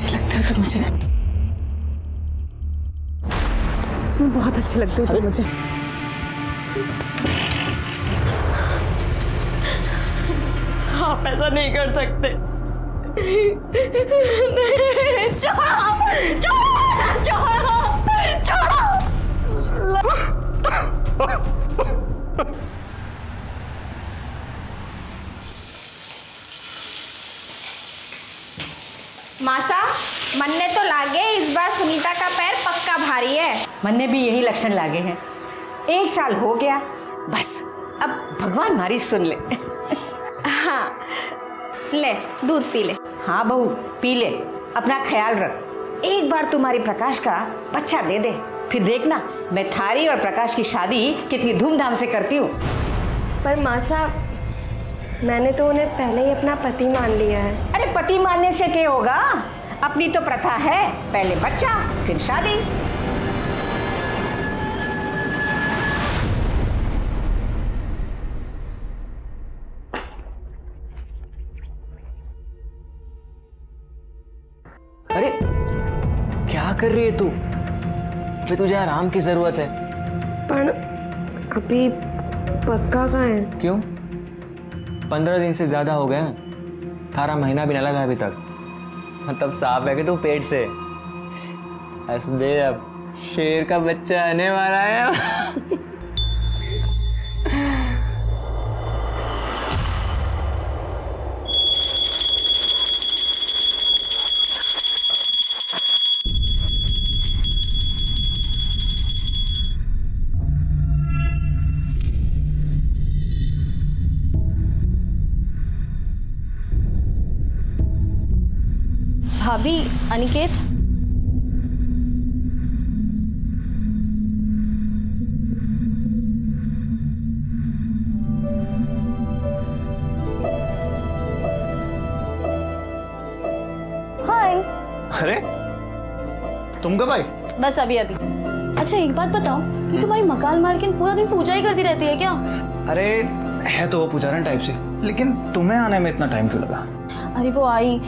अच्छे लगते हो तुम मुझे, सच में बहुत अच्छे लगते हो तुम मुझे। आप ऐसा नहीं कर सकते। मासा, मन ने तो लागे इस बार सुनीता का पैर पक्का भारी है। मन ने भी यही लक्षण लागे हैं। 1 साल हो गया, बस अब भगवान हमारी सुन ले। हाँ, ले दूध पी ले। हाँ बहू, पी ले, अपना ख्याल रख। एक बार तुम्हारी प्रकाश का बच्चा दे दे, फिर देखना मैं थारी और प्रकाश की शादी कितनी धूमधाम से करती हूँ। पर मासा, मैंने तो उन्हें पहले ही अपना पति मान लिया है। अरे पति मानने से क्या होगा, अपनी तो प्रथा है, पहले बच्चा फिर शादी। अरे क्या कर रही है तू? अभी तुझे आराम की जरूरत है। पर अभी पक्का कहाँ है? क्यों? 15 दिन से ज्यादा हो गए, थारा महीना भी ना लगा अभी तक। मतलब साफ है कि तू पेट से हंस दे, अब शेर का बच्चा आने वाला है। भाभी, अनिकेत, हाय। अरे तुम कब आई? बस अभी अभी। अच्छा एक बात बताओ, ये तुम्हारी मकान मालकिन पूरा दिन पूजा ही करती रहती है क्या? अरे है तो वो पुजारन टाइप से, लेकिन तुम्हें आने में इतना टाइम क्यों लगा? अरे वो आई,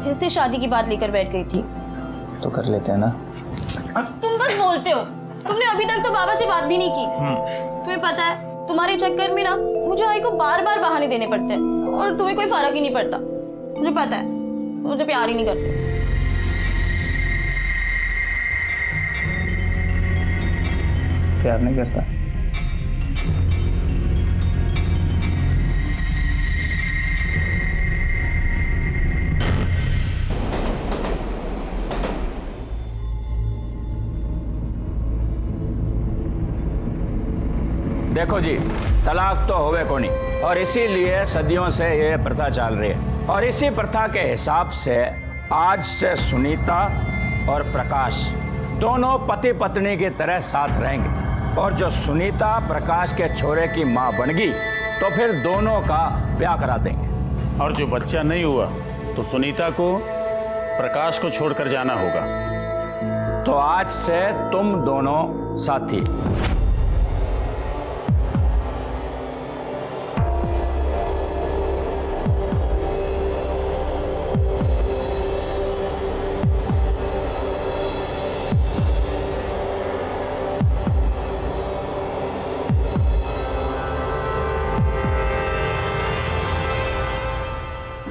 फिर से शादी की बात लेकर बैठ गई थी। तो कर लेते हैं ना। तुम बस बोलते हो, तुमने अभी तक तो बाबा से बात भी नहीं की। तुम्हें पता है, तुम्हारे चक्कर में ना मुझे आई को बार बार बहाने देने पड़ते हैं, और तुम्हें कोई फर्क ही नहीं पड़ता। मुझे पता है, मुझे प्यार ही नहीं करते। प्यार नहीं करता? देखो जी, तलाक तो होवे को नहीं, और इसीलिए सदियों से ये प्रथा चल रही है। और इसी प्रथा के हिसाब से आज से सुनीता और प्रकाश दोनों पति पत्नी की तरह साथ रहेंगे। और जो सुनीता प्रकाश के छोरे की माँ बन गई तो फिर दोनों का ब्याह करा देंगे। और जो बच्चा नहीं हुआ तो सुनीता को प्रकाश को छोड़कर जाना होगा। तो आज से तुम दोनों साथी।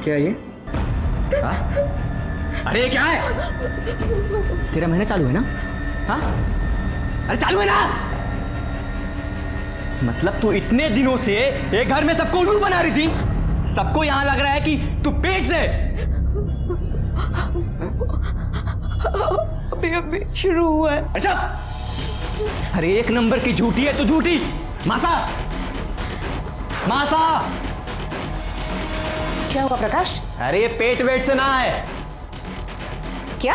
क्या ये? हाँ? अरे ये क्या है? तेरा महीना चालू है ना? हाँ? अरे चालू है ना? मतलब तू इतने दिनों से एक घर में सबको उल्लू बना रही थी, सबको यहां लग रहा है कि तू पेट से। अभी अभी शुरू हुआ है। अच्छा, अरे 1 नंबर की झूठी है तू, झूठी। मासा, मासा, क्या हुआ प्रकाश? अरे ये पेट वेट से ना है। क्या?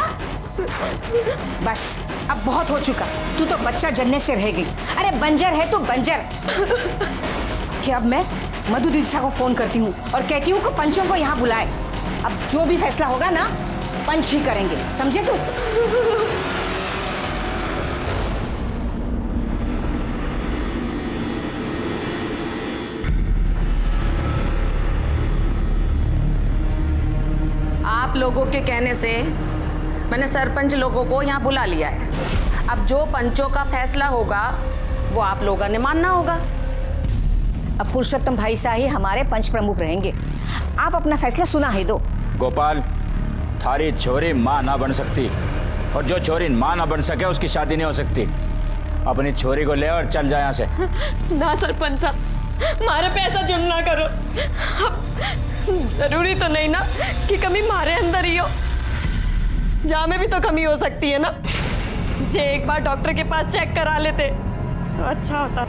बस अब बहुत हो चुका, तू तो बच्चा जन्नत से रह गई। अरे बंजर है तो बंजर। कि अब मैं मधु दीक्षा को फोन करती हूँ और कहती हूँ कि पंचों को यहाँ बुलाए। अब जो भी फैसला होगा ना, पंच ही करेंगे, समझे तू? आप लोगों के कहने से मैंने सरपंच लोगों को यहाँ बुला लिया है। अब जो पंचों का फैसला होगा वो आप लोगों ने मानना होगा। अब पुरुषोत्तम भाई शाही हमारे पंच प्रमुख रहेंगे। आप अपना फैसला सुना ही दो। गोपाल, थारी छोरी माँ ना बन सकती, और जो छोरी माँ ना बन सके उसकी शादी नहीं हो सकती। अपनी छोरी को ले और चल जाए यहाँ से। ना सरपंच साहब, मारे पे ऐसा जुर्म ना करो। अब जरूरी तो नहीं ना कि कमी मारे अंदर ही हो, जा में भी तो कमी हो सकती है ना। जे एक बार डॉक्टर के पास चेक करा लेते तो अच्छा होता।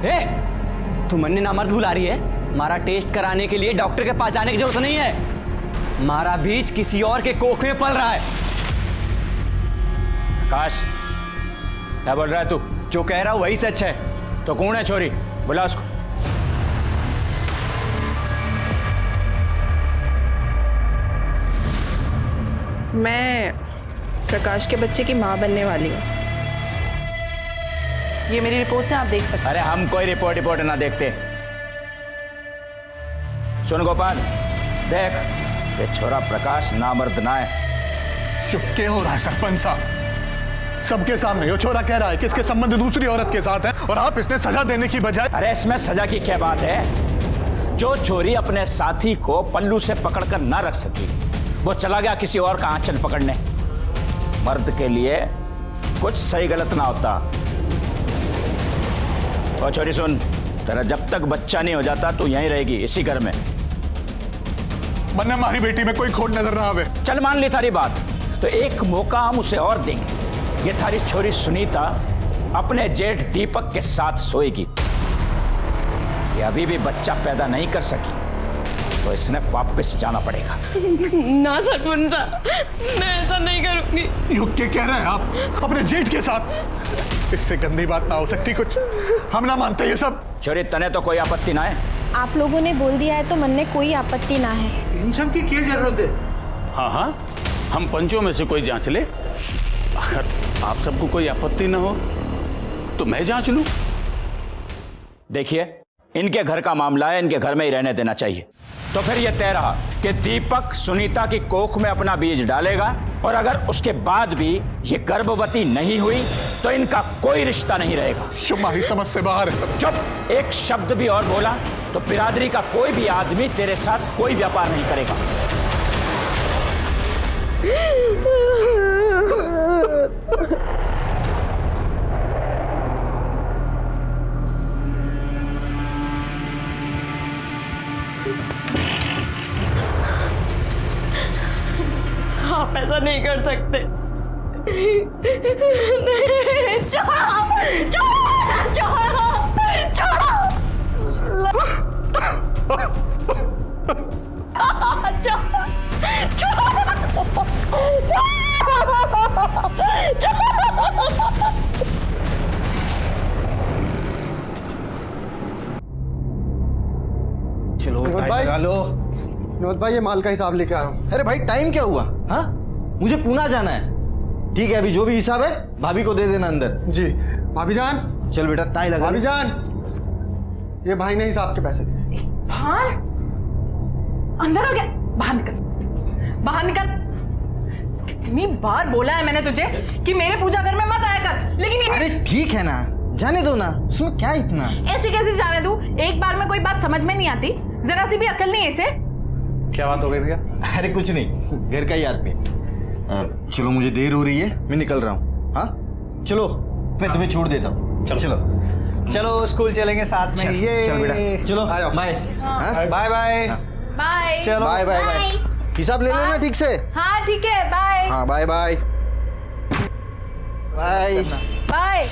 तू मन्ने नामर्द बुला रही है? मारा टेस्ट कराने के लिए डॉक्टर के पास जाने की जरूरत नहीं है। मारा बीज किसी और के कोख में पल रहा है। आकाश, क्या बोल रहा है तू? जो कह रहा वही सच है। तो कौन है छोरी? बुला उसको। मैं प्रकाश के बच्चे की माँ बनने वाली हूँ। ये मेरी रिपोर्ट से आप देख सकते हैं। अरे हम कोई रिपोर्ट ना देखते। सुन गोपाल, देख, ये छोरा प्रकाश नामर्द ना है। चुप के हो रहा है सरपंच साहब? सबके सामने ये छोरा कह रहा है कि इसके संबंध दूसरी औरत के साथ है, और आप इसने सजा देने की बजाय। अरे इसमें सजा की क्या बात है? जो छोरी अपने साथी को पल्लू से पकड़कर ना रख सकी, वो चला गया किसी और का आंचल पकड़ने। मर्द के लिए कुछ सही गलत ना होता। और छोरी सुन, तेरा जब तक बच्चा नहीं हो जाता तू यहीं रहेगी, इसी घर में। मन्ने हमारी बेटी में कोई खोट नजर ना आवे। चल मान ली थारी बात, तो एक मौका हम उसे और देंगे। ये थारी छोरी सुनीता अपने जेठ दीपक के साथ सोएगी। ये अभी भी बच्चा पैदा नहीं कर सकी, तो इसने वापस जाना पड़ेगा। ना सरपंच साहब, मैं ऐसा नहीं करूंगी। युग के कह रहे हैं आप अपने जेठ के साथ? इससे गंदी बात ना हो सकती कुछ। हम ना मानते ये सब। छोरी, तने तो कोई आपत्ति ना है? आप लोगों ने बोल दिया है तो मन में कोई आपत्ति ना है। इन सब की क्या जरूरत है? हाँ हाँ, हम पंचों में से कोई जांच ले। अगर आप सबको कोई आपत्ति ना हो तो मैं जांच लूं। देखिए, इनके घर का मामला है, इनके घर में ही रहने देना चाहिए। तो फिर यह तय रहा कि दीपक सुनीता की कोख में अपना बीज डालेगा, और अगर उसके बाद भी ये गर्भवती नहीं हुई तो इनका कोई रिश्ता नहीं रहेगा। तुम्हारी समझ से बाहर है सब। चुप! एक शब्द भी और बोला तो बिरादरी का कोई भी आदमी तेरे साथ कोई व्यापार नहीं करेगा। आप ऐसा नहीं कर सकते। चलो भाई लगा लो। विनोद भाई, ये माल का हिसाब लेके आया हूँ। अरे भाई, टाइम क्या हुआ? हाँ, मुझे पूना जाना है। ठीक है, अभी जो भी हिसाब है भाभी को दे देना अंदर। जी भाभी जान। चल बेटा, टाई लगा। भाभी जान, ये भाई ने हिसाब के पैसे दिए। भान अंदर आ गया। बाहर निकल, बाहर निकल। कितनी बार बोला है मैंने तुझे कि मेरे पूजा घर में मत आया कर, लेकिन ये... अरे ठीक है ना, जाने दो ना, उसमें क्या इतना। ऐसे कैसे जाने दूं? एक बार में कोई बात समझ में नहीं आती? जरा सी भी अकल नहीं है इसे। क्या बात हो गई भैया? अरे कुछ नहीं, घर का ही आदमी। चलो, मुझे देर हो रही है, मैं निकल रहा हूँ। हाँ चलो, मैं तुम्हें छोड़ देता हूँ। चलो चलो स्कूल चलेंगे साथ में। ये चल बेटा, चलो आओ। बाय। Bye bye. बाय। चलो बाय बाय बाय। हिसाब ले लेना ठीक से। हाँ ठीक है, बाय हाँ बाय बाय बाय। बाय।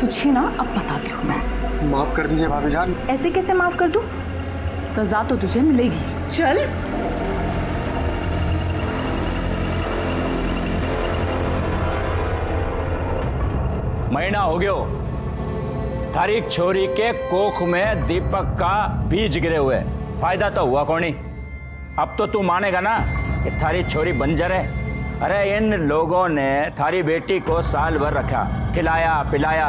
तुझे ना अब बताती हूँ मैं। माफ कर दीजिए भाभी जान। ऐसे कैसे माफ कर दूं? सजा तो तुझे मिलेगी। चल। महीना हो गयो थारी छोरी के कोख में दीपक का बीज गिरे हुए। फायदा तो हुआ कौनी? अब तो तू मानेगा ना कि थारी छोरी बंजर है। अरे इन लोगों ने थारी बेटी को साल भर रखा, खिलाया पिलाया,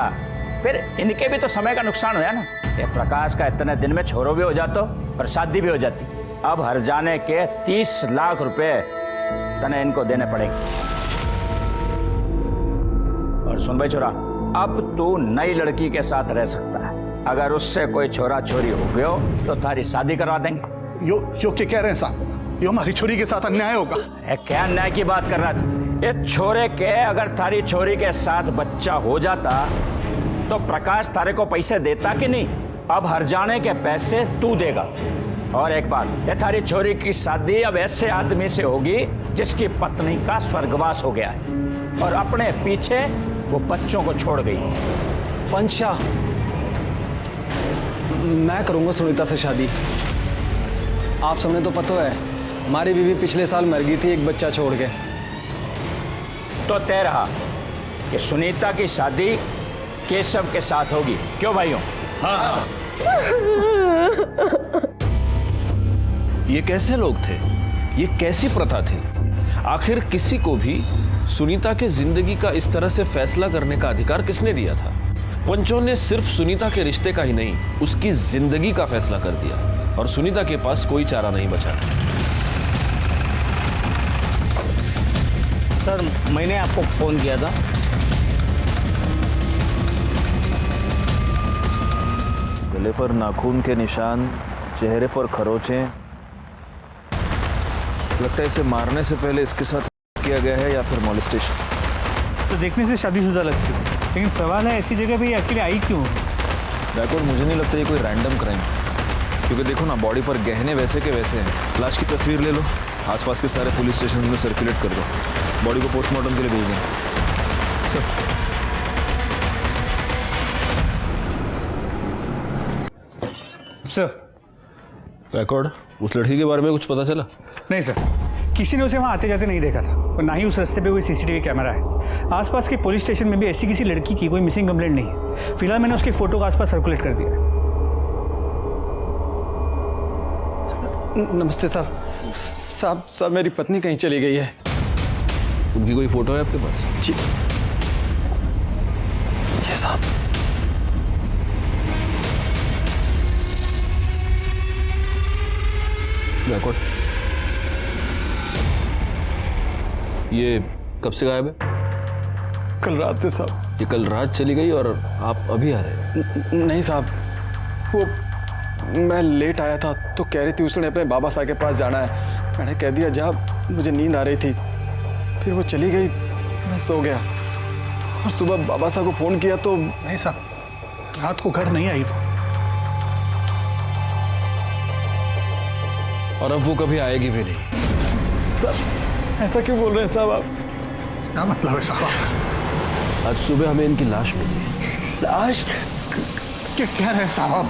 फिर इनके भी तो समय का नुकसान हुआ ना। ये प्रकाश का इतने दिन में छोरो भी हो जाता और शादी भी हो जाती। अब हर जाने के 30 लाख रुपए तने इनको देने पड़ेंगे। और सुन भाई छोरा, अब तू नई लड़की के साथ रह सकता है। अगर उससे कोई छोरा छोरी हो गयो तो तारी शादी करवा देंगे। यो क्या कह रहे हैं साहब? यो हमारी छोरी के साथ अन्याय होगा। क्या अन्याय की बात कर रहा था? ये छोरे के अगर थारी छोरी के साथ बच्चा हो जाता तो प्रकाश तारे को पैसे देता कि नहीं? अब हर जाने के पैसे तू देगा। और एक बात, ये थारी छोरी की शादी अब ऐसे आदमी से होगी जिसकी पत्नी का स्वर्गवास हो गया है और अपने पीछे वो बच्चों को छोड़ गई। पंचा, मैं करूंगा सुनीता से शादी। आप सबने तो पता है हमारी बीवी पिछले साल मर गई थी एक बच्चा छोड़ के। तो तय रहा कि सुनीता की शादी केशव के साथ होगी। क्यों भाइयों? हाँ। ये कैसे लोग थे? ये कैसी प्रथा थी? आखिर किसी को भी सुनीता के जिंदगी का इस तरह से फैसला करने का अधिकार किसने दिया था? पंचों ने सिर्फ सुनीता के रिश्ते का ही नहीं, उसकी जिंदगी का फैसला कर दिया और सुनीता के पास कोई चारा नहीं बचा। सर, मैंने आपको फोन किया था। गले पर नाखून के निशान, चेहरे पर खरोंचें। लगता है इसे मारने से पहले इसके साथ किया गया है या फिर मॉलेस्टेशन। तो देखने से शादीशुदा लगती है, लेकिन सवाल है ऐसी जगह पे ये अकेले आई क्यों? बैकवर्ड मुझे नहीं लगता ये कोई रैंडम क्राइम, क्योंकि देखो ना बॉडी पर गहने वैसे के वैसे हैं। लाश की तस्वीर ले लो, आसपास के सारे पुलिस स्टेशन में सर्कुलेट कर दो, बॉडी को पोस्टमार्टम के लिए भेज दें। सर, बैकवर्ड, उस लड़की के बारे में कुछ पता चला? नहीं सर, किसी ने उसे वहाँ आते जाते नहीं देखा था और ना ही उस रास्ते पे कोई सीसीटीवी कैमरा है। आसपास के पुलिस स्टेशन में भी ऐसी किसी लड़की की कोई मिसिंग कंप्लेंट नहीं है। फिलहाल मैंने उसकी फोटो को आसपास सर्कुलेट कर दिया। नमस्ते साहब। साहब मेरी पत्नी कहीं चली गई है। उनकी कोई फोटो है आपके पास? जी साहब। बैकवर्ड, ये कब से गायब है? कल रात से साहब। ये कल रात चली गई और आप अभी आ रहे हैं? नहीं साहब, वो मैं लेट आया था तो कह रही थी उसने अपने बाबा साहब के पास जाना है। मैंने कह दिया जा, मुझे नींद आ रही थी। फिर वो चली गई, मैं सो गया और सुबह बाबा साहब को फोन किया तो नहीं साहब, रात को घर नहीं आई वो। और अब वो कभी आएगी भी नहीं। साहब ऐसा क्यों बोल रहे हैं साहब आप? क्या मतलब है साहब? आज सुबह हमें इनकी लाश मिली। लाश? क्या कह रहे हैं साहब?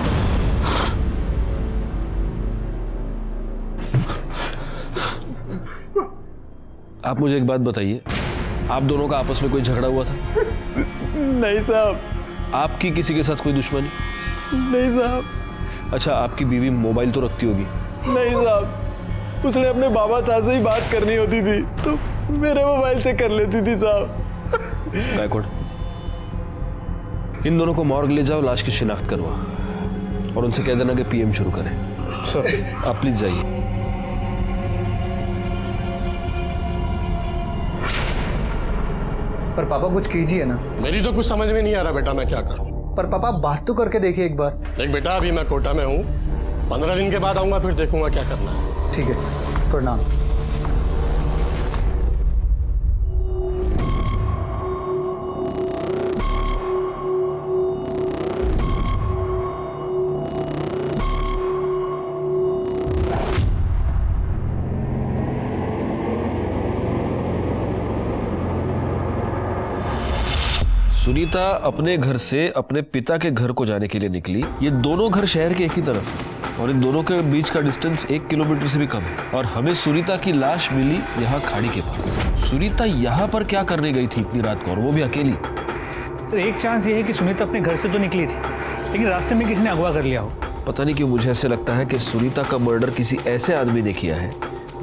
आप मुझे एक बात बताइए, आप दोनों का आपस में कोई झगड़ा हुआ था? नहीं साहब। आपकी किसी के साथ कोई दुश्मनी? नहीं साहब। अच्छा, आपकी बीवी मोबाइल तो रखती होगी? नहीं साहब, उसने अपने बाबा साहब से ही बात करनी होती थी तो मेरे मोबाइल से कर लेती थी साहब। बैकवर्ड, इन दोनों को मॉर्ग ले जाओ, लाश की शिनाख्त करवा और उनसे कह देना कि पीएम शुरू करें। सर आप प्लीज जाइए। पर पापा कुछ कीजिए ना। मेरी तो कुछ समझ में नहीं आ रहा बेटा, मैं क्या करूं? पर पापा बात तो करके देखिए एक बार। देख बेटा, अभी मैं कोटा में हूं, 15 दिन के बाद आऊंगा, फिर देखूंगा क्या करना है। ठीक है, प्रणाम। सुनीता अपने घर से अपने पिता के घर को जाने के लिए निकली। ये दोनों घर शहर के एक ही तरफ हैं और इन दोनों के बीच का डिस्टेंस 1 किलोमीटर से भी कम है। और हमें सुनीता की लाश मिली यहाँ खाड़ी के पास। सुनीता यहाँ पर क्या करने गई थी इतनी रात को, और वो भी अकेली? तो एक चांस ये है कि सुनीता अपने घर से तो निकली थी, लेकिन रास्ते में किसी ने अगवा कर लिया हो। पता नहीं क्यों मुझे ऐसे लगता है कि सुनीता का मर्डर किसी ऐसे आदमी ने किया है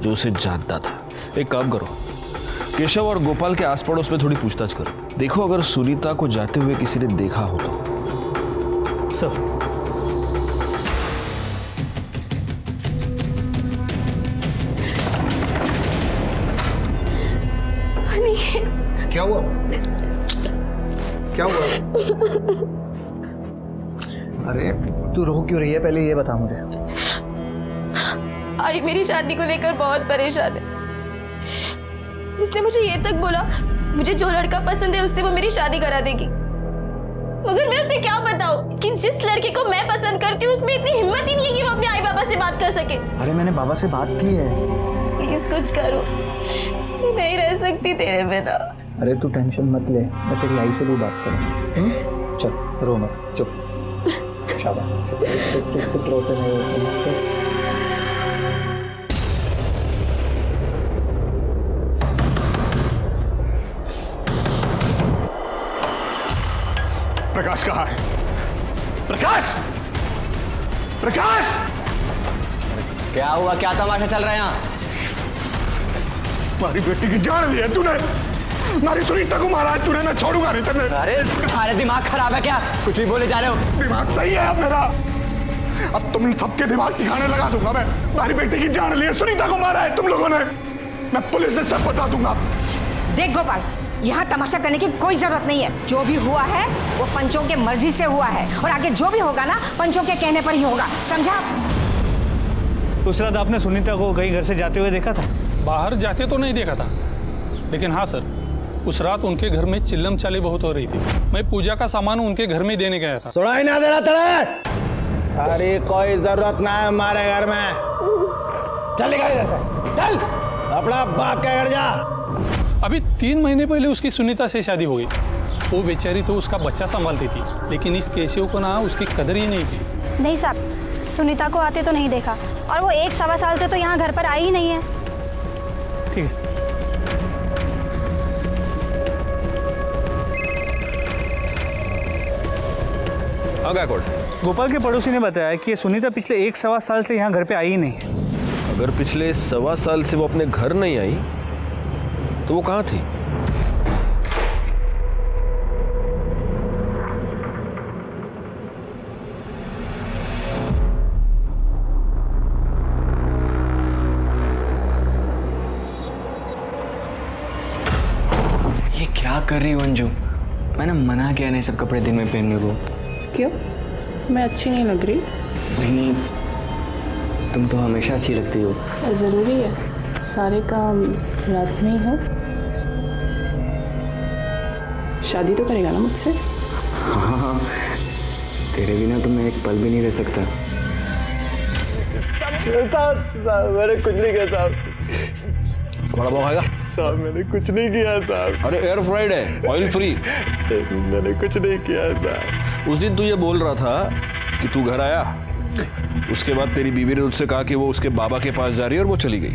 जो उसे जानता था। एक काम करो, केशव और गोपाल के आस पड़ोस में थोड़ी पूछताछ करो, देखो अगर सुनीता को जाते हुए किसी ने देखा हो तो। सर क्या हुआ? क्या हुआ? अरे तू रो क्यों रही है, पहले ये बता मुझे। आई मेरी शादी को लेकर बहुत परेशान है। उसने मुझे ये तक बोला मुझे जो लड़का पसंद है उससे वो मेरी शादी करा देगी, मगर मैं उसे क्या बताऊं कि जिस लड़के को मैं पसंद करती हूँ उसमें इतनी हिम्मत ही नहीं है कि वो अपने आई बाबा से बात कर सके। अरे मैंने बाबा से बात की है। प्लीज कुछ करो, मैं नहीं रह सकती तेरे बिना। अरे तू टेंशन मत ले, मैं तेरी आई से भी बात करूँ। चल रो मत, चुप। शाबाश, चुप चुप चुप, रोते नहीं। प्रकाश कहाँ है? प्रकाश! प्रकाश! क्या हुआ? क्या तमाशा चल रहा है यहाँ? हमारी बेटी की जान ली है तूने, हमारी सुनीता को मारा है तूने, मैं छोड़ूंगा नहीं तेरे। अरे तुम्हारे दिमाग खराब है क्या? कुछ भी बोले जा रहे हो। दिमाग सही है अब मेरा, अब तुम सबके दिमाग ठिकाने लगा दूंगा मैं। हमारी बेटी की जान ली है, सुनीता को मारा है तुम लोगों ने, मैं पुलिस में सब बता दूंगा। देख गोपाल, यहाँ तमाशा करने की कोई जरूरत नहीं है। जो भी हुआ है वो पंचों के मर्जी से हुआ है, और आगे जो भी होगा ना पंचों के कहने पर ही होगा, समझा? उस रात आपने सुनीता को कहीं घर से जाते हुए देखा था? बाहर जाते तो नहीं देखा था, लेकिन हाँ सर, उस रात उनके घर में चिल्लम चाली बहुत हो रही थी। मैं पूजा का सामान उनके घर में देने गया था। सुनाई ना दे रहा तेरे? अरे कोई जरूरत ना है हमारे घर में। चल निकल इधर से, चल अपना बाप के घर जा। अभी 3 महीने पहले उसकी सुनीता से शादी हो गई। वो बेचारी तो उसका बच्चा संभालती थी, लेकिन इस केशव को ना उसकी कदर ही नहीं थी। नहीं साहब, सुनीता को आते तो नहीं देखा, और वो 1-1.25 साल से तो यहाँ घर पर आई ही नहीं है। ठीक है। गोपाल के पड़ोसी ने बताया कि ये सुनीता पिछले 1-1.25 साल से यहाँ घर पे आई ही नहीं है। अगर पिछले 1.25 साल से वो अपने घर नहीं आई तो वो कहाँ थी? ये क्या कर रही हो अंजू? मैंने मना किया नहीं सब कपड़े दिन में पहनने को। क्यों? मैं अच्छी नहीं लग रही? नहीं, तुम तो हमेशा अच्छी लगती हो। जरूरी है सारे काम रात में ही हो? शादी तो करेगा ना मुझसे? हाँ, तेरे बिना तो मैं एक पल भी नहीं रह सकता। साहब मैंने कुछ नहीं किया साहब। बड़ा बॉल खाएगा? साहब मैंने कुछ नहीं किया साहब। अरे एयर फ्राइड है, ऑयल फ्री। मैंने कुछ नहीं किया साहब। उस दिन तू ये बोल रहा था कि तू घर आया, उसके बाद तेरी बीवी ने उससे कहा कि वो उसके बाबा के पास जा रही है और वो चली गई।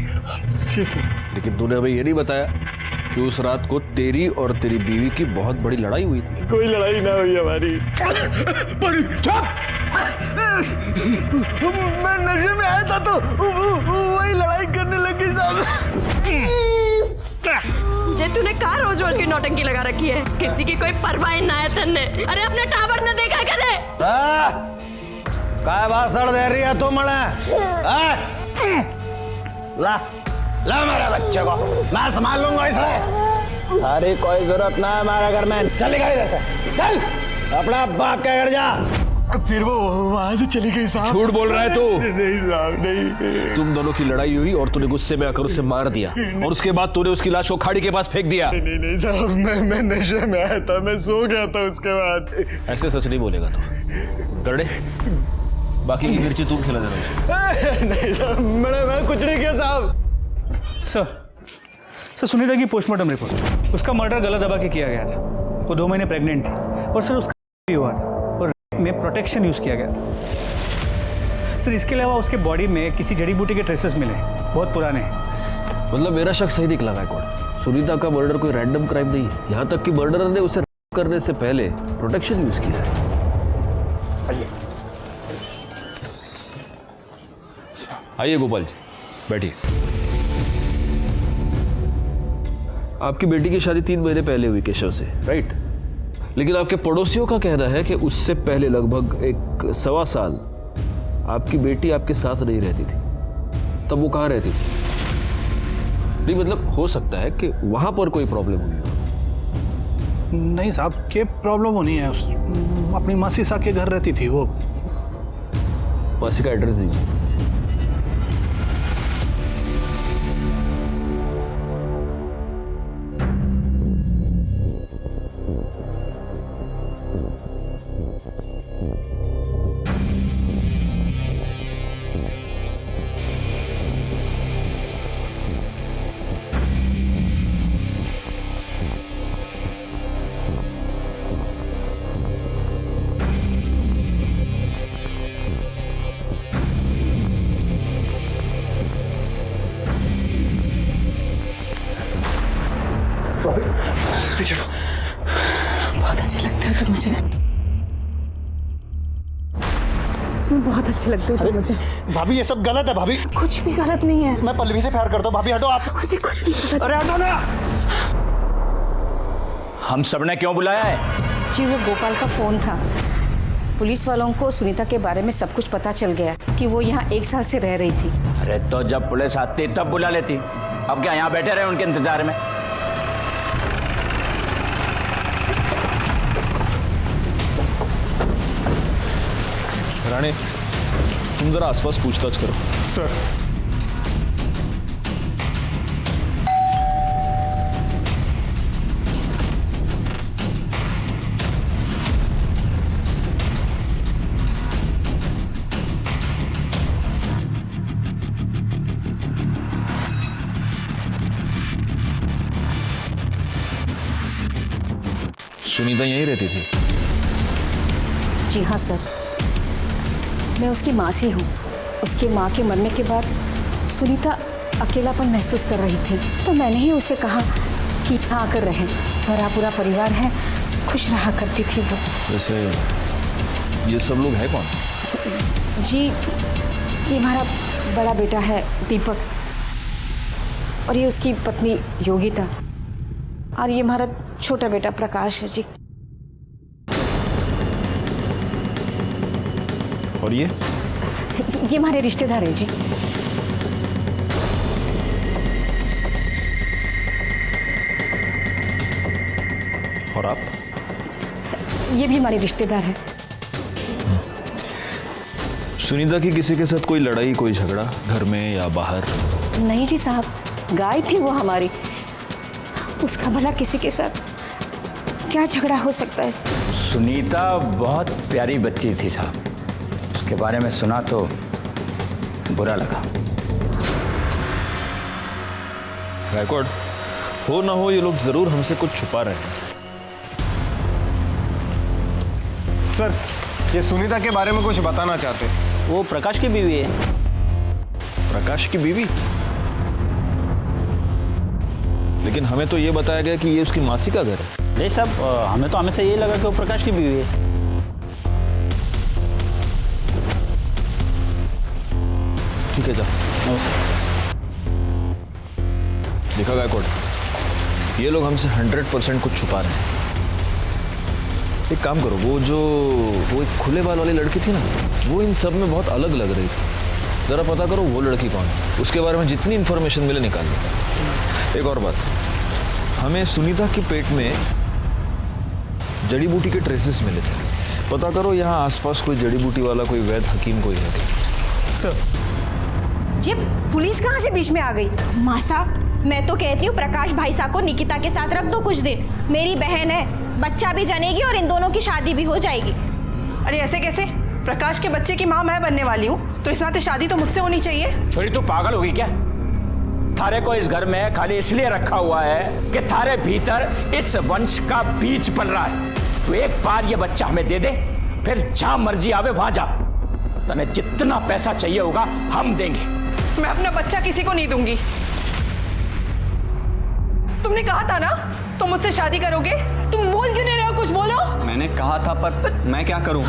जी सर। लेकिन तूने हमें ये नहीं बताया कि उस रात को तेरी और तेरी बीवी की बहुत बड़ी लड़ाई हुई थी। कोई लड़ाई ना हुई हमारी। चुप! मैं नशे में आया था तो वही लड़ाई करने लगी साहब। जे तूने कहा रोज रोज की नौटंकी लगा रखी है, किसी की कोई परवाह ना है तन्ने। अरे अपने टावर ने देखा कदे? काय भाषण दे रही है तू मने? ला ला मेरे बच्चे को, मैं संभाल लूंगा इसे। अरे कोई जरूरत ना है हमारे घर में। चल निकल इधर से, चल अपना बाप के घर जा। फिर वो वहां से चली गई साहब। झूठ बोल रहा है तू? नहीं साहब नहीं। तुम दोनों की लड़ाई हुई और तूने गुस्से में आकर उसे मार दिया, और उसके बाद तूने उसकी लाश को खाड़ी के पास फेंक दिया। नहीं साहब, मैं नशे में आया था, मैं सो गया था उसके बाद। ऐसे सच नहीं बोलेगा तू। गरडे, बाकी की मिर्ची तुम खिला देना। नहीं साहब, मैं कुछ नहीं किया साहब। सर सुनीता की पोस्टमार्टम रिपोर्ट, उसका मर्डर गला दबा के किया गया था। वो 2 महीने प्रेग्नेंट थी, और सर उसका भी हुआ था, और में प्रोटेक्शन यूज किया गया था। सर इसके अलावा उसके बॉडी में किसी जड़ी बूटी के ट्रेसेस मिले, बहुत पुराने। मतलब मेरा शक सही निकला गायकवाड़, सुनीता का मर्डर कोई रैंडम क्राइम नहीं, यहाँ तक कि मर्डरर ने उसे करने से पहले प्रोटेक्शन यूज किया है। आइए गोपाल जी, बैठिए। आपकी बेटी की शादी 3 महीने पहले हुई केशव से, राइट? लेकिन आपके पड़ोसियों का कहना है कि उससे पहले लगभग 1.25 साल आपकी बेटी आपके साथ नहीं रहती थी। तब वो कहाँ रहती थी? नहीं मतलब हो सकता है कि वहां पर कोई प्रॉब्लम हुई हो। नहीं साहब, के प्रॉब्लम होनी है। अपनी मासी साहब के घर रहती थी वो। मासी का एड्रेस दीजिए। बहुत अच्छे लगते हो तुम मुझे, सच में बहुत अच्छे लगते हो तुम मुझे। भाभी ये सब गलत है भाभी। कुछ भी गलत नहीं है। मैं पल्लवी से प्यार करता हूँ भाभी, हटो आप। मुझे कुछ नहीं पता। अरे हटो ना। हम सबने क्यों बुलाया है? जी वो गोपाल का फोन था। पुलिस वालों को सुनीता के बारे में सब कुछ पता चल गया कि वो यहाँ 1 साल से रह रही थी। अरे तो जब पुलिस आती तब बुला लेती, अब क्या यहाँ बैठे रहे उनके इंतजार में? राणे, तुम जरा आसपास पूछताछ करो। सर। सुनीता यहीं रहती थी? जी हाँ सर, मैं उसकी मासी हूँ। उसकी माँ के मरने के बाद सुनीता अकेलापन महसूस कर रही थी, तो मैंने ही उसे कहा कि यहाँ आकर रहे। भरा पूरा परिवार है, खुश रहा करती थी वो। वैसे ये सब लोग हैं कौन? जी ये हमारा बड़ा बेटा है दीपक, और ये उसकी पत्नी योगिता, और ये हमारा छोटा बेटा प्रकाश है जी। और ये हमारे रिश्तेदार है जी। और आप? ये भी हमारे रिश्तेदार है। सुनीता की किसी के साथ कोई लड़ाई, कोई झगड़ा घर में या बाहर? नहीं जी साहब, गाय थी वो हमारी, उसका भला किसी के साथ क्या झगड़ा हो सकता है? सुनीता बहुत प्यारी बच्ची थी साहब, उसके बारे में सुना तो बुरा लगा। गायकवाड़, हो ना हो ये लोग जरूर हमसे कुछ छुपा रहे हैं। सर, ये सुनीता के बारे में कुछ बताना चाहते। वो प्रकाश की बीवी है। प्रकाश की बीवी? लेकिन हमें तो ये बताया गया कि ये उसकी मासी का घर है। नहीं साहब, हमें तो हमेशा यही लगा कि वो प्रकाश की बीवी है। ठीक है, जाओ। देखा गायकवाड़, ये लोग हमसे 100% कुछ छुपा रहे हैं। एक काम करो, वो एक खुले बाल वाली लड़की थी ना, वो इन सब में बहुत अलग लग रही थी। जरा पता करो वो लड़की कौन है, उसके बारे में जितनी इंफॉर्मेशन मिले निकाल लो। एक और बात, हमें सुनीता के पेट में जड़ी बूटी के ट्रेसेस मिले थे। पता करो यहाँ आसपास कोई जड़ी बूटी वाला, कोई वैद्य हकीम कोई है क्या? सर जी, पुलिस कहाँ से बीच में आ गई? मासा, मैं तो कहती हूँ प्रकाश भाई साहब को निकिता के साथ रख दो कुछ दिन। मेरी बहन है, बच्चा भी जनेगी और इन दोनों की शादी भी हो जाएगी। अरे ऐसे कैसे? प्रकाश के बच्चे की माँ मैं बनने वाली हूँ, तो इस नाते शादी तो मुझसे होनी चाहिए। छोरी तू पागल होगी क्या? थारे को इस घर में खाली इसलिए रखा हुआ है कि थारे भीतर इस वंश का बीज पल रहा है। तो एक बार ये बच्चा हमें दे दे, फिर जहां मर्जी आवे वहां जा। तुम्हें जितना पैसा चाहिए होगा हम देंगे। मैं अपना बच्चा किसी को नहीं दूंगी। तुमने कहा था ना तुम मुझसे शादी करोगे, तुम बोल क्यों नहीं रहे हो? कुछ बोलो। मैंने कहा था, पर मैं क्या करूं?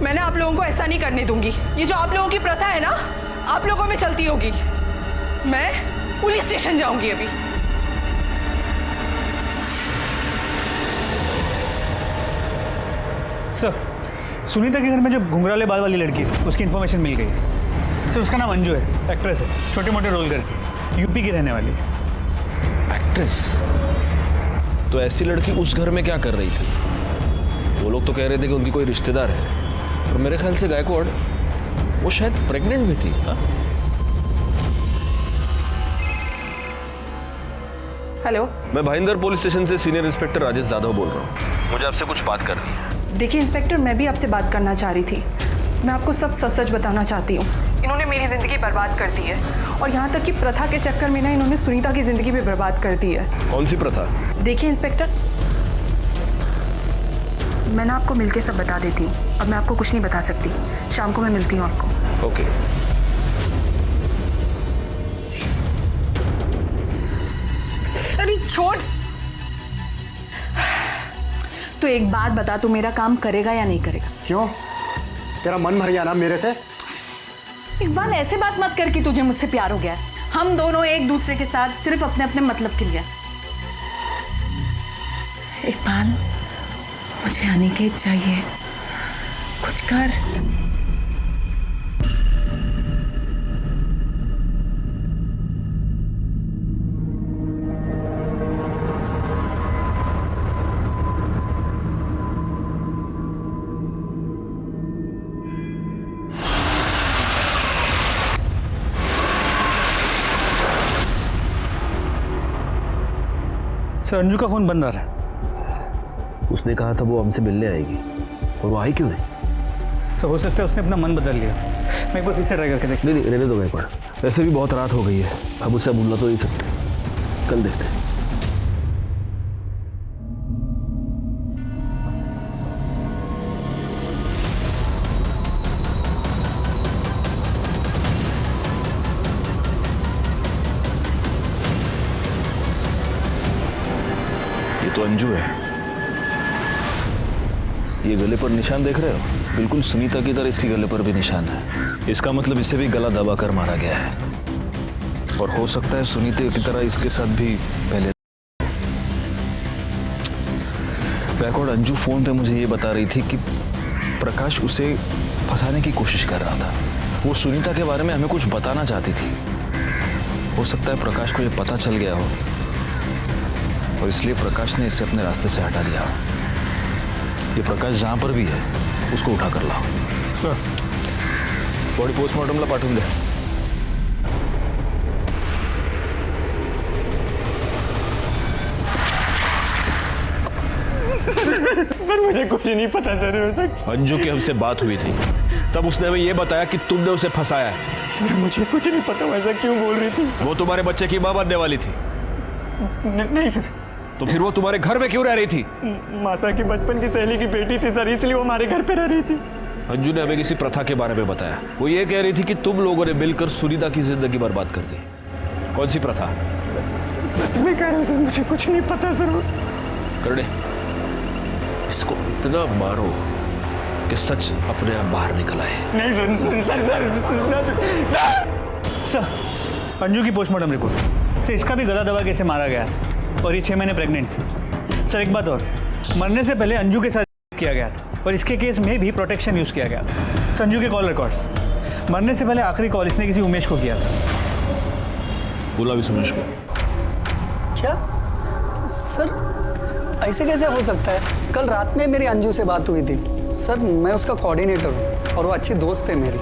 मैंने आप लोगों को ऐसा नहीं करने दूंगी। ये जो आप लोगों की प्रथा है ना, आप लोगों में चलती होगी। मैं पुलिस स्टेशन जाऊंगी अभी। सर, सुनीता के घर में जो घुंघराले बाल वाली लड़की है, उसकी इन्फॉर्मेशन मिल गई है। सर, उसका नाम अंजू है, एक्ट्रेस है, छोटे मोटे रोल करती है, यूपी की रहने वाली है। एक्ट्रेस? तो ऐसी लड़की उस घर में क्या कर रही थी? वो लोग तो कह रहे थे कि उनकी कोई रिश्तेदार है, और मेरे ख्याल से गायकवाड़ वो शायद प्रेग्नेंट भी थी। हाँ? हेलो, मैं भाईंदर पुलिस स्टेशन से सीनियर इंस्पेक्टर राजेश यादव बोल रहा हूँ। मुझे आपसे कुछ बात करनी है। देखिए इंस्पेक्टर, मैं भी आपसे बात करना चाह रही थी। मैं आपको सब सच सच बताना चाहती हूँ। इन्होंने मेरी ज़िंदगी बर्बाद कर दी है, और यहाँ तक कि प्रथा के चक्कर में ना इन्होंने सुनीता की ज़िंदगी भी बर्बाद कर दी है। कौन सी प्रथा? देखिए इंस्पेक्टर, मैं ना आपको मिलके सब बता देती हूँ। अब मैं आपको कुछ नहीं बता सकती। शाम को मैं मिलती हूँ आपको। ओके। अरे छोड़। तो एक बात बता, तू मेरा काम करेगा या नहीं करेगा? क्यों? तेरा मन भर गया ना मेरे से? इकबाल, ऐसे बात मत कर कि तुझे मुझसे प्यार हो गया है। हम दोनों एक दूसरे के साथ सिर्फ अपने अपने मतलब के लिए। इकबाल, मुझे अनिकेत चाहिए, कुछ कर। सर, अंजू का फोन बंद आ रहा है। उसने कहा था वो हमसे मिलने आएगी, और वो आई क्यों नहीं? सर, हो सकता है उसने अपना मन बदल लिया। मैं एक बार फिर से ट्राई करके देख। नहीं रहने दो गायकवाड़, वैसे भी बहुत रात हो गई है, अब उससे भूलना तो नहीं सकते। कल देखते हैं। ये तो अंजू है। ये गले पर निशान देख रहे हो? बिल्कुल सुनीता की तरह इसके गले पर भी निशान है। इसका मतलब इसे भी गला दबा कर मारा गया है, और हो सकता है सुनीता की तरह इसके साथ भी पहले। गायकवाड़, अंजू फोन पे मुझे ये बता रही थी कि प्रकाश उसे फंसाने की कोशिश कर रहा था। वो सुनीता के बारे में हमें कुछ बताना चाहती थी। हो सकता है प्रकाश को ये पता चल गया हो, और इसलिए प्रकाश ने इसे अपने रास्ते से हटा दिया। ये प्रकाश जहां पर भी है उसको उठा कर लाओ। सर, बॉडी पोस्टमार्टमला पाठवून द्या। सर, मुझे कुछ नहीं पता सर। अंजू की हमसे बात हुई थी, तब उसने हमें ये बताया कि तुमने उसे फंसाया है। सर, मुझे कुछ नहीं पता। वैसा क्यों बोल रही थी? वो तुम्हारे बच्चे की मां बनने वाली थी। नहीं सर। तो फिर वो तुम्हारे घर में क्यों रह रही थी? मासा की बचपन की सहेली की बेटी थी सर, इसलिए वो हमारे घर पे रह रही थी। अंजू ने हमें किसी प्रथा के बारे में बताया। वो ये कह रही थी कि तुम लोगों ने मिलकर सुनीता की जिंदगी बर्बाद कर दी। कौन सी प्रथा? सच में कह रहा हूँ सर, मुझे कुछ नहीं पता सर। करने इसको इतना मारो कि सच अपने आप बाहर निकल आए। नहीं सर, अंजू की पोस्टमार्टम रिपोर्ट से इसका भी गला दबा के इसे मारा गया, और ये 6 महीने प्रेग्नेंट। सर, एक बात और, मरने से पहले अंजू के साथ किया गया था, और इसके केस में भी प्रोटेक्शन यूज किया गया। संजू के कॉल रिकॉर्ड्स, मरने से पहले आखिरी कॉल इसने किसी उमेश को किया था। बोला भी उमेश को। क्या सर, ऐसे कैसे हो सकता है? कल रात में मेरी अंजू से बात हुई थी सर। मैं उसका कोऑर्डिनेटर हूँ, और वो अच्छी दोस्त है मेरी।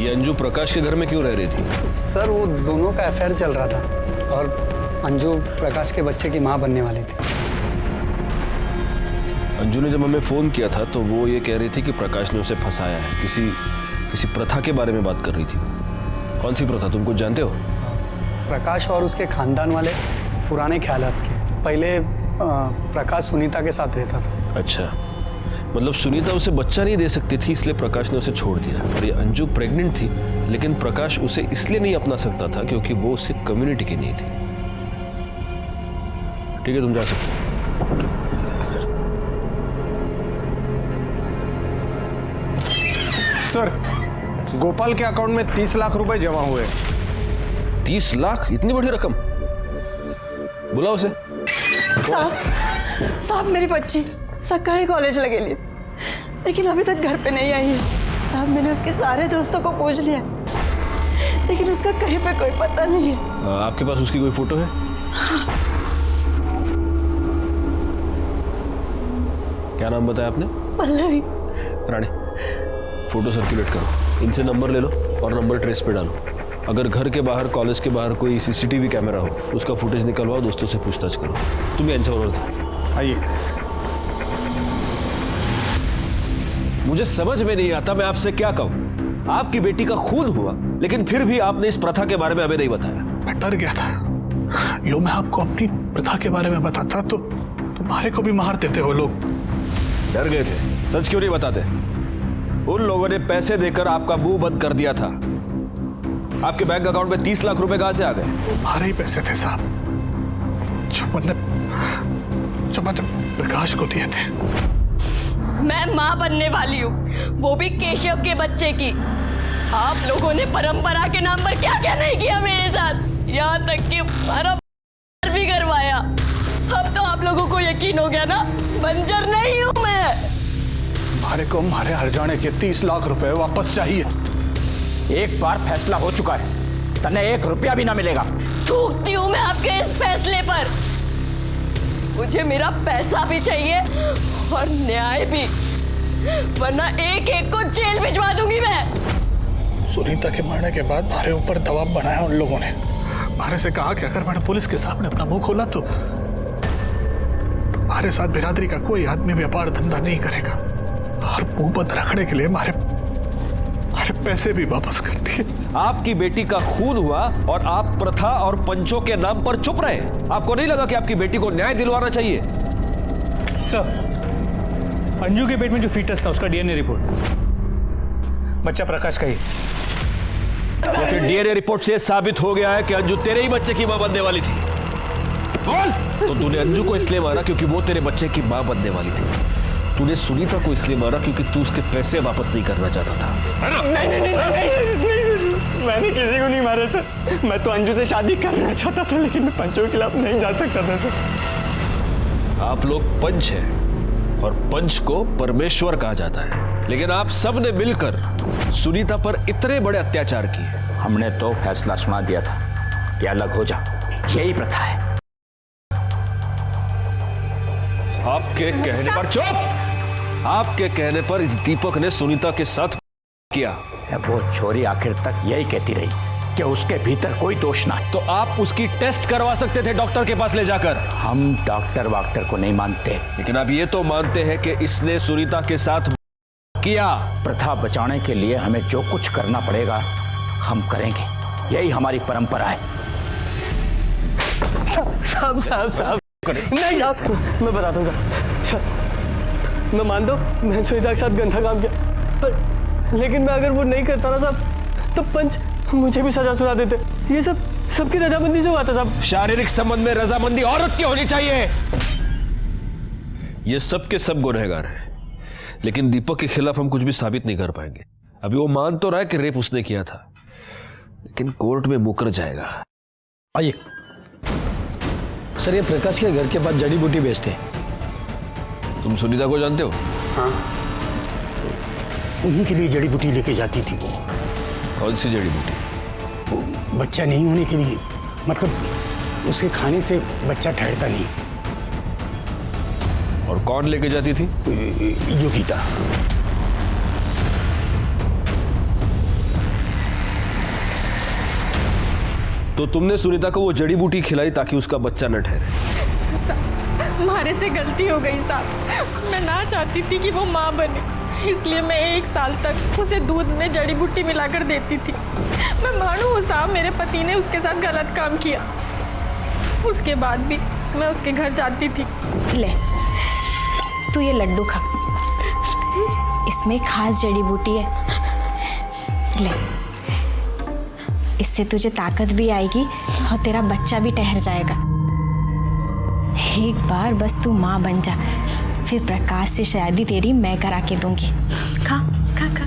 ये अंजू प्रकाश के घर में क्यों रह रही थी? सर, वो दोनों का अफेयर चल रहा था, और अंजू प्रकाश के बच्चे की माँ बनने वाली थी। अंजू ने जब हमें फोन किया था तो वो ये कह रही थी कि प्रकाश ने उसे फंसाया है। किसी प्रथा के बारे में बात कर रही थी। कौन सी प्रथा, तुम कुछ जानते हो? प्रकाश और उसके खानदान वाले पुराने ख्यालात के। पहले प्रकाश सुनीता के साथ रहता था। अच्छा, मतलब सुनीता उसे बच्चा नहीं दे सकती थी, इसलिए प्रकाश ने उसे छोड़ दिया। और ये अंजू प्रेग्नेंट थी, लेकिन प्रकाश उसे इसलिए नहीं अपना सकता था क्योंकि वो उसकी कम्युनिटी की नहीं थी। ठीक है, तुम जा सकते हो। सर, गोपाल के अकाउंट में 30 लाख रुपए जमा हुए। 30 लाख? इतनी बड़ी रकम? बुलाओ उसे। साहब, मेरी बच्ची सकाळी कॉलेजला गेली, लेकिन अभी तक घर पे नहीं आई है। साहब, मैंने उसके सारे दोस्तों को पूछ लिया, लेकिन उसका कहीं पे कोई पता नहीं है। आपके पास उसकी कोई फोटो है? क्या नाम बताया आपने? पल्लवी। रानी, फोटो सर्कुलेट करो, इनसे नंबर ले लो और नंबर ट्रेस पे डालो। अगर घर के बाहर, कॉलेज के बाहर कोई सीसीटीवी कैमरा हो, उसका फुटेज निकलवाओ, दोस्तों से पूछताछ करो। तुम्हें यांच्यावर था। आइए। मुझे समझ में नहीं आता मैं आपसे क्या कहूं। आपकी बेटी का खून हुआ, लेकिन फिर भी आपने इस प्रथा के बारे में हमें नहीं बताया। मैं डर गया था, यो मैं आपको अपनी प्रथा के बारे में बताता तो तुम्हारे को भी मार देते हो लोग। डर गए थे? सच क्यों नहीं बताते? उन लोगों ने पैसे देकर आपका मुंह बंद कर दिया था। आपके बैंक अकाउंट में 30 लाख रुपए कहां से आ गए? तुम्हारे ही पैसे थे साहब, जो मैंने प्रकाश को दिए थे। मैं माँ बनने वाली हूँ, वो भी केशव के बच्चे की। आप लोगों ने परंपरा के नाम पर क्या क्या नहीं किया मेरे साथ, यहाँ तक कि हमारा भी करवाया। अब तो आप लोगों को यकीन हो गया ना, बंजर नहीं हूँ मैं। हमारे को हमारे हरजाने के 30 लाख रुपए वापस चाहिए। एक बार फैसला हो चुका है, तन्ने 1 रुपया भी ना मिलेगा। थूकती हूँ मैं आपके इस फैसले पर। मुझे मेरा पैसा भी चाहिए और न्याय भी, वरना एक एक को जेल भिजवा दूंगी मैं। सुनीता के मरने के बाद हमारे ऊपर दबाव बनाया उन लोगों ने। हमारे से कहा कि अगर मैंने पुलिस के सामने अपना मुंह खोला तो हमारे साथ बिरादरी का कोई आदमी व्यापार धंधा नहीं करेगा, और मुंह बंद रखने के लिए हमारे पैसे भी वापस कर दिए। आपकी बेटी का खून हुआ और आप प्रथा और पंचों के नाम पर चुप रहे। आपको नहीं लगा कि आपकी बेटी को न्याय दिलवाना चाहिए? सर, अंजू के पेट में जो फीटस था उसका डीएनए रिपोर्ट बच्चा प्रकाश का ही। तो फिर डीएनए रिपोर्ट से साबित हो गया है कि अंजू तेरे ही बच्चे की मां बनने वाली थी। बोल! तो तूने अंजू को इसलिए मारा क्योंकि वो तेरे बच्चे की मां बनने वाली थी। तूने सुनीता को इसलिए मारा क्योंकि तू उसके पैसे वापस नहीं करना चाहता था, है ना? नहीं, मैंने किसी को नहीं मारा सर। मैं तो अंजू से शादी करना चाहता था, लेकिन मैं पंचों के खिलाफ नहीं जा सकता था सर। आप लोग पंच हैं और पंच को परमेश्वर कहा जाता है, लेकिन आप सब ने मिलकर सुनीता पर इतने बड़े अत्याचार किए। हमने तो फैसला सुना दिया था कि अलग हो जा, यही प्रथा है। आपके कहने पर चुप! आपके कहने पर इस दीपक ने सुनीता के साथ किया। वो छोरी आखिर तक यही कहती रही कि उसके भीतर कोई दोष ना है। तो आप उसकी टेस्ट करवा सकते थे डॉक्टर के पास ले जाकर। हम डॉक्टर वाक्टर को नहीं मानते, लेकिन आप ये तो मानते हैं कि इसने सुनीता के साथ किया। प्रथा बचाने के लिए हमें जो कुछ करना पड़ेगा हम करेंगे, यही हमारी परंपरा है। साहब नहीं साहब, मैं बताता हूँ साहब। मैं मानता हूँ मैंने सुनीता के साथ गंदा काम किया, लेकिन मैं अगर वो नहीं करता ना साहब तो पंच मुझे भी सजा सुना देते। ये सब सबकी रजामंदी से हुआ था साहब। शारीरिक संबंध में रजामंदी औरत की होनी चाहिए। ये सब के सब गुनहगार हैं, लेकिन दीपक के खिलाफ हम कुछ भी साबित नहीं कर पाएंगे। अभी वो मान तो रहा है कि रेप उसने किया था, लेकिन कोर्ट में मुकर जाएगा। आइए सर, ये प्रकाश के घर के पास जड़ी बूटी बेचते। तुम सुनीता को जानते हो? हाँ, उन्हीं के लिए जड़ी बूटी लेके जाती थी वो। कौन सी जड़ी बूटी? बच्चा नहीं होने के लिए, मतलब उसके खाने से बच्चा ठहरता नहीं। और कौन लेके जाती थी? योगिता। तो तुमने सुनीता को वो जड़ी बूटी खिलाई ताकि उसका बच्चा न ठहरे। हमारे से गलती हो गई साहब। मैं ना चाहती थी कि वो माँ बने, इसलिए मैं 1 साल तक उसे दूध में जड़ी बूटी मिलाकर देती थी। मैं मानूँ साहब, मेरे पति ने उसके साथ गलत काम किया, उसके बाद भी मैं उसके घर जाती थी। ले, तू ये लड्डू खा, इसमें खास जड़ी बूटी है। ले, इससे तुझे ताकत भी आएगी और तेरा बच्चा भी ठहर जाएगा। एक बार बस तू माँ बन जा, फिर प्रकाश से शादी तेरी मैं करा के दूंगी। खा खा खा।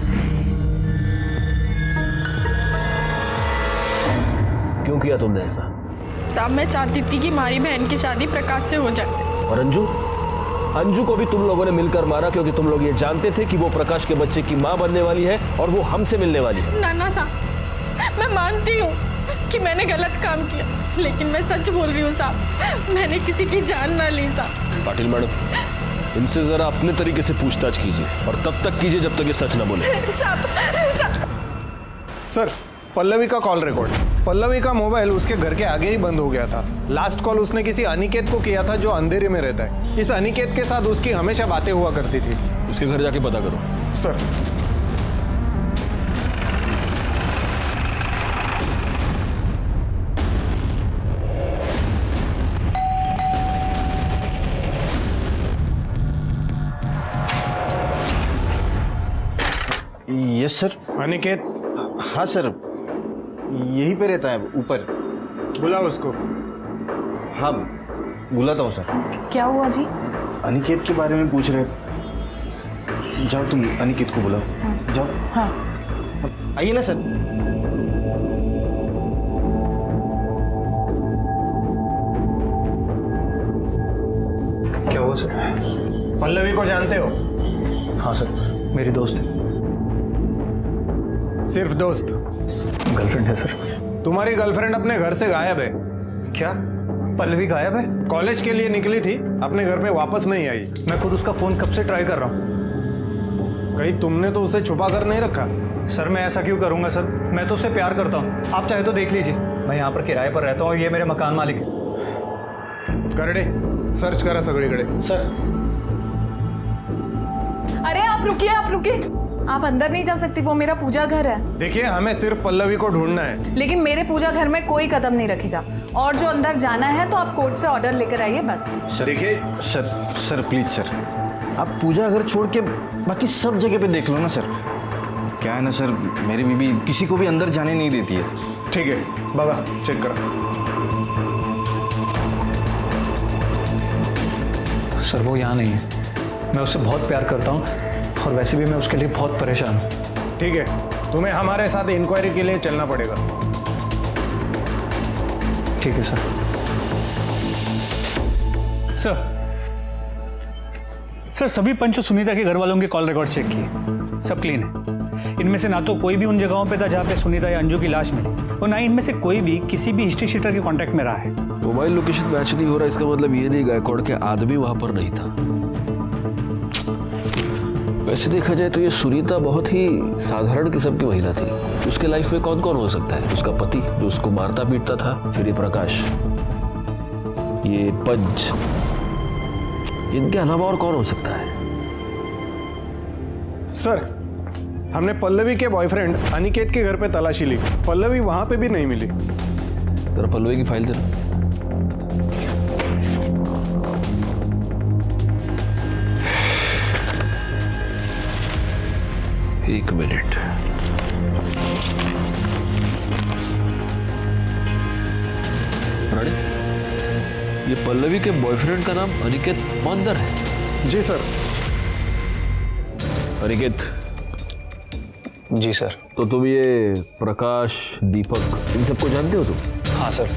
क्यों किया तुमने ऐसा? साहब, मैं चाहती थी कि हमारी बहन की शादी प्रकाश से हो जाए। और अंजू? अंजू को भी तुम लोगों ने मिलकर मारा क्योंकि तुम लोग ये जानते थे कि वो प्रकाश के बच्चे की माँ बनने वाली है और वो हमसे मिलने वाली है। नाना साहब, मैं मानती हूँ कि मैंने गलत काम किया, लेकिन मैं सच बोल रही हूँ साहब, मैंने किसी की जान ना ली साहब। पाटिल मैडम, इनसे जरा अपने तरीके से पूछताछ कीजिए, और तब तक कीजिए जब तक ये सच ना बोले। सर, पल्लवी का कॉल रिकॉर्ड। पल्लवी का मोबाइल उसके घर के आगे ही बंद हो गया था। लास्ट कॉल उसने किसी अनिकेत को किया था जो अंधेरे में रहता है। इस अनिकेत के साथ उसकी हमेशा बातें हुआ करती थी। उसके घर जाके पता करो। सर। Yes sir. अनिकेत? हाँ सर, यहीं पे रहता है, ऊपर। बुलाओ उसको। हाँ, बुलाता हूँ सर। क्या हुआ जी? अनिकेत के बारे में पूछ रहे। जाओ तुम अनिकेत को बुलाओ। जाओ। हाँ। आइए ना सर। क्या हुआ सर? पल्लवी को जानते हो? हाँ सर, मेरी दोस्त है। सिर्फ दोस्त? गर्लफ्रेंड है सर। तुम्हारी गर्लफ्रेंड अपने घर से गायब है। क्या? पल्लवी गायब है? कॉलेज के लिए निकली थी, अपने घर पे वापस नहीं आई। मैं खुद उसका फोन कब से ट्राई कर रहा हूँ। कहीं तुमने तो उसे छुपा कर नहीं रखा? सर मैं ऐसा क्यों करूंगा सर, मैं तो उससे प्यार करता हूँ। आप चाहे तो देख लीजिए, मैं यहाँ पर किराए पर रहता हूँ और ये मेरे मकान मालिक है। करडे, सर्च करा सगळीकडे। सर। अरे आप रुकिए, आप रुकिए, आप अंदर नहीं जा सकती, वो मेरा पूजा घर है। देखिए, हमें सिर्फ पल्लवी को ढूंढना है। लेकिन मेरे पूजा घर में कोई कदम नहीं रखेगा, और जो अंदर जाना है तो आप कोर्ट से ऑर्डर लेकर आइए बस। देखिए सर प्लीज सर, आप पूजा घर छोड़ के बाकी सब जगह पे देख लो ना सर। क्या है ना सर, मेरी बीबी किसी को भी अंदर जाने नहीं देती है। ठीक है बाबा, चेक करो। सर वो यहाँ नहीं है, मैं उससे बहुत प्यार करता हूँ और वैसे भी मैं उसके लिए बहुत परेशान हूँ। ठीक है, तुम्हें हमारे साथ इंक्वायरी के लिए चलना पड़ेगा। ठीक है सर। सर सभी पंच और सुनीता के घर वालों के कॉल रिकॉर्ड चेक किए, सब क्लीन है। इनमें से ना तो कोई भी उन जगहों पे था जहाँ पे सुनीता या अंजू की लाश मिली, और ना ही इनमें से कोई भी किसी भी हिस्ट्री शीटर के कांटेक्ट में रहा है। मोबाइल लोकेशन मैच नहीं हो रहा, इसका मतलब ये नहीं गायकवाड़ के आदमी वहां पर नहीं था। वैसे देखा जाए तो ये सुनीता बहुत ही साधारण किस्म की महिला थी। उसके लाइफ में कौन कौन हो सकता है? उसका पति जो उसको मारता पीटता था, फिर ये प्रकाश, ये पंच, इनके अलावा और कौन हो सकता है? सर, हमने पल्लवी के बॉयफ्रेंड अनिकेत के घर पे तलाशी ली, पल्लवी वहां पे भी नहीं मिली। जरा पल्लवी की फाइल देना। एक मिनट। रानी, ये पल्लवी के बॉयफ्रेंड का नाम अनिकेत मानदर है? जी सर। अनिकेत? जी सर। तो तुम ये प्रकाश, दीपक, इन सबको जानते हो तुम? हाँ सर,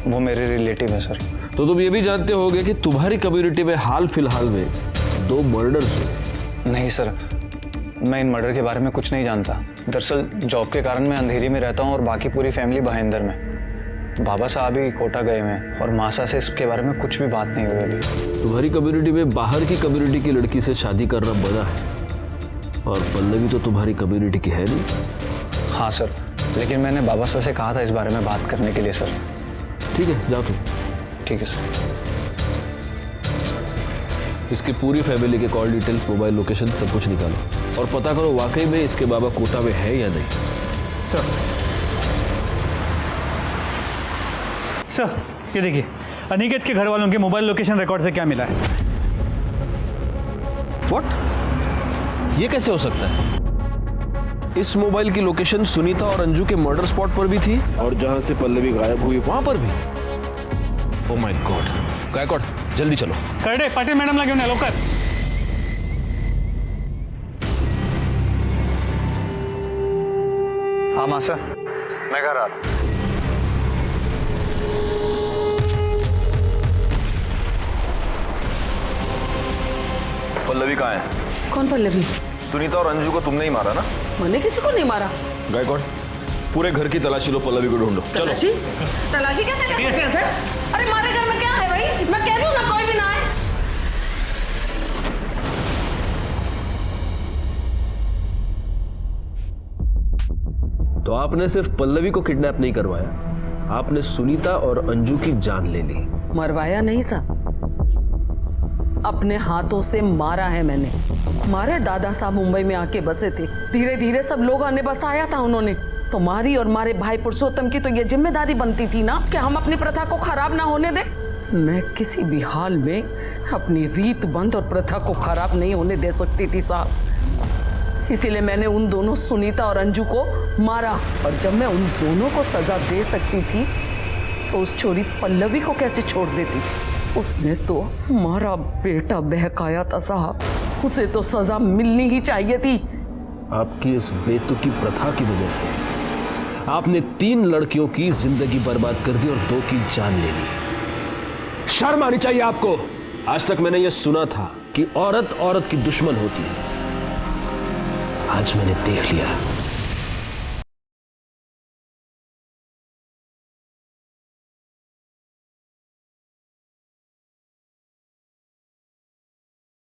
वो मेरे रिलेटिव है सर। तो तुम ये भी जानते होगे कि तुम्हारी कम्युनिटी में हाल फिलहाल में 2 मर्डर्स हुए? नहीं सर, मैं इन मर्डर के बारे में कुछ नहीं जानता। दरअसल जॉब के कारण मैं अंधेरी में रहता हूँ और बाकी पूरी फैमिली भाईंदर में। बाबा साहब ही कोटा गए हुए हैं और मासा से इसके बारे में कुछ भी बात नहीं हुई अभी। तुम्हारी कम्युनिटी में बाहर की कम्युनिटी की लड़की से शादी करना बना है, और पल्लवी तो तुम्हारी कम्युनिटी की है नहीं। हाँ सर, लेकिन मैंने बाबा साहब से कहा था इस बारे में बात करने के लिए सर। ठीक है, जाओ तुम। ठीक है सर। इसकी पूरी फैमिली के कॉल डिटेल्स, मोबाइल लोकेशन सब कुछ निकालो और पता करो वाकई में इसके बाबा कोटा में है या नहीं। सर। सर ये देखिए, अनिकेत के घर वालों के मोबाइल लोकेशन रिकॉर्ड से क्या मिला है। व्हाट? ये कैसे हो सकता है? इस मोबाइल की लोकेशन सुनीता और अंजू के मर्डर स्पॉट पर भी थी, और जहां से पल्लवी गायब हुई वहां पर भी। Oh my God. गायकवाड़, जल्दी चलो। करडे, पाटिल मैडम ला घेऊन या लवकर। हाँ मासा, मैं घर आ रहा हूं। पल्लवी कहाँ है? कौन पल्लवी? सुनीता और अंजू को तुमने ही मारा ना? मैंने किसी को नहीं मारा। गायकवाड़, पूरे घर की तलाशी लो, पल्लवी को ढूंढो। चलो। तलाशी कैसे ले सकते हैं सर? अरे हमारे घर में क्या है भाई? मैं कह रही हूँ ना, कोई भी ना है। तो आपने सिर्फ पल्लवी को किडनैप नहीं करवाया, आपने सुनीता और अंजू की जान ले ली। मरवाया नहीं साहब, अपने हाथों से मारा है मैंने। हमारे दादा साहब मुंबई में आके बसे थे, धीरे धीरे सब लोग आने बसाया था उन्होंने। तुम्हारी और हमारे भाई पुरुषोत्तम की तो ये जिम्मेदारी बनती थी ना कि हम अपनी प्रथा को खराब ना होने दें। मैं किसी भी हाल में अपनी रीत बंद और प्रथा को खराब नहीं होने दे सकती थी साहब। इसीलिए मैंने उन दोनों सुनीता और अंजू को मारा। और जब मैं उन दोनों को सजा दे सकती थी तो उस छोरी पल्लवी को कैसे छोड़ देती? उसने तो हमारा बेटा बहकाया था साहब, उसे तो सजा मिलनी ही चाहिए थी। आपकी इस बेतुकी प्रथा की वजह से आपने 3 लड़कियों की जिंदगी बर्बाद कर दी और 2 की जान ले ली। शर्म आनी चाहिए आपको। आज तक मैंने यह सुना था कि औरत औरत की दुश्मन होती है, आज मैंने देख लिया।